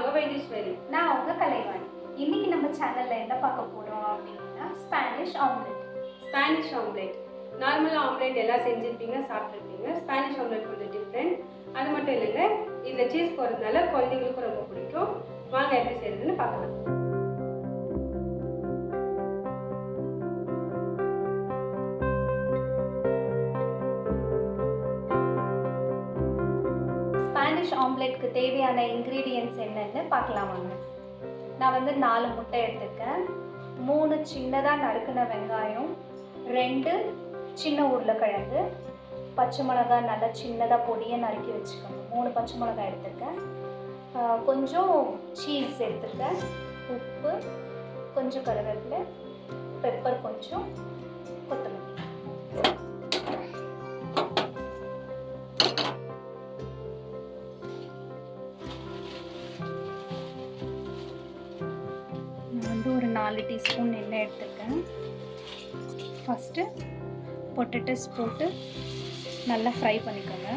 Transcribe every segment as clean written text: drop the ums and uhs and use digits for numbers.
உங்க வைத்தீஸ்வரி. நான் உங்க கலைவாணி. இன்னைக்கு நம்ம சேனல்ல என்ன பார்க்க போறோம் அப்படின்னா ஸ்பானிஷ் ஆம்லெட். Spanish omelette. நார்மலாக ஆம்லெட் எல்லாம் செஞ்சுருப்பீங்க, சாப்பிட்ருப்பீங்க. ஸ்பானிஷ் ஆம்லெட் கொஞ்சம் டிஃப்ரெண்ட். அது மட்டும் இல்லைங்க, இதில் சீஸ் போடுறதுனால குழந்தைங்களுக்கும் ரொம்ப பிடிக்கும். வாங்க எப்படி செய்யறதுன்னு பார்க்கலாம். ஸ்பானிஷ் ஆம்லெட்க்கு தேவையான இன்க்ரீடியன்ட்ஸ் என்னென்னு பார்க்கலாம் வாங்க. நான் வந்து 4 முட்டை எடுத்துருக்கேன், 3 சின்னதாக நறுக்கின வெங்காயம், 2 சின்ன உருளைக்கிழங்கு, பச்சை மிளகாய் நல்லா சின்னதாக பொடியை நறுக்கி வச்சுக்கோங்க. 3 பச்சை மிளகாய் எடுத்துருக்கேன், கொஞ்சம் சீஸ் எடுத்துருக்கேன், உப்பு, கொஞ்சம் கருவேப்பிலை, பெப்பர் கொஞ்சம், கொத்தமல்லி. நான் வந்து ஒரு 4 டீஸ்பூன் எண்ணெய் எடுத்துருக்கேன். ஃபஸ்ட்டு பொட்டேட்டோஸ் போட்டு நல்லா ஃப்ரை பண்ணிக்கோங்க.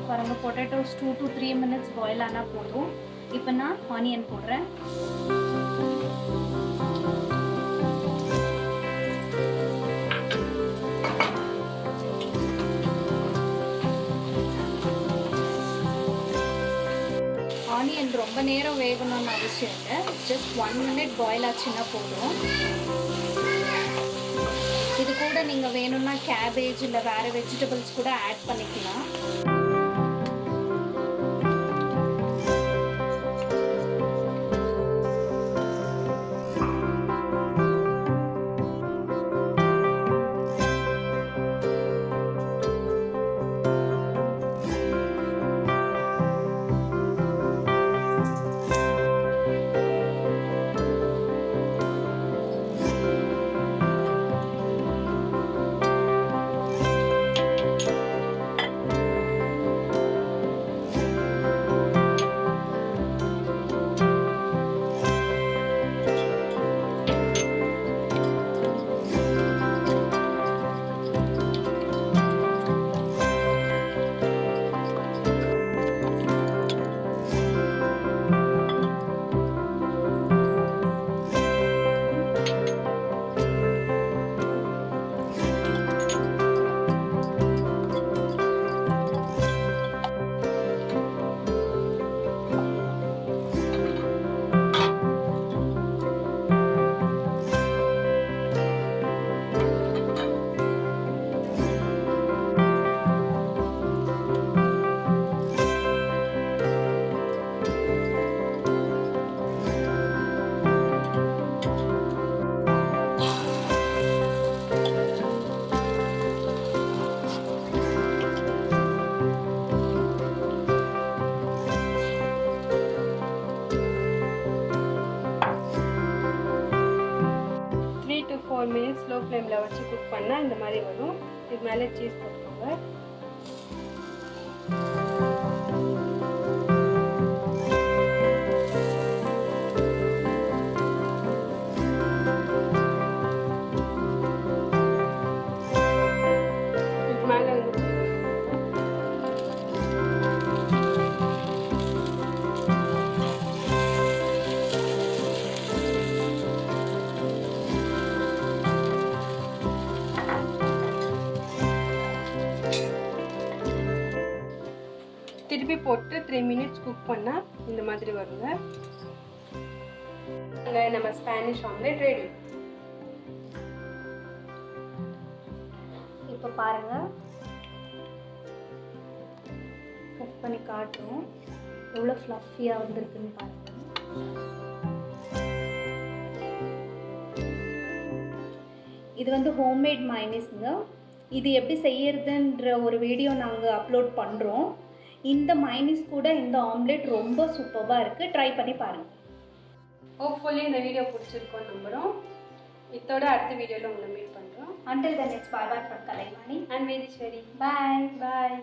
பாருங்கள், பொட்டேட்டோஸ் 2 to 3 minutes பாயில் ஆனால் போதும். இப்போ நான் ஆனியன் போடுறேன். ஆனியன் ரொம்ப நேரம் வேகணும்னு அவசியம் இல்லை, ஜஸ்ட் 1 minute பாயில் ஆச்சுன்னா போதும். இது கூட நீங்கள் வேணும்னா கேபேஜ் இல்லை வேறு வெஜிடபிள்ஸ் கூட ஆட் பண்ணிக்கலாம். மினிட்ஸ் ஸ்லோ ஃப்ளேமில் வச்சு குக் பண்ணால் இந்த மாதிரி வரும். இது மேலே சீஸ் போட்டுக்கோங்க. இது மேலே வந்து திருப்பி போட்டு 3 minutes குக் பண்ணால் இந்த மாதிரி வருங்க. நம்ம ஸ்பானிஷ் ஆம்லெட் ரெடி. இப்போ பாருங்கள், கட் பண்ணி காட்டுறோம் எவ்வளோ ஃப்ளஃபியாக வந்திருக்குன்னு பாருங்கள். இது வந்து ஹோம்மேட் மைனஸ்ங்க. இது எப்படி செய்யறதுன்ற ஒரு வீடியோ நாங்கள் அப்லோட் பண்ணுறோம். இந்த மைனஸ் கூட இந்த ஆம்லெட் ரொம்ப சூப்பராக இருக்குது, ட்ரை பண்ணி பாருங்கள். ஹோப்ஃபுல்லி இந்த வீடியோ பிடிச்சிருக்கோம் நம்புகிறோம். இதோட அடுத்த வீடியோவில் உங்களை மீட் பண்ணுறோம். Until then, it's bye bye from KalaVai and Vedishwari. Bye. Bye.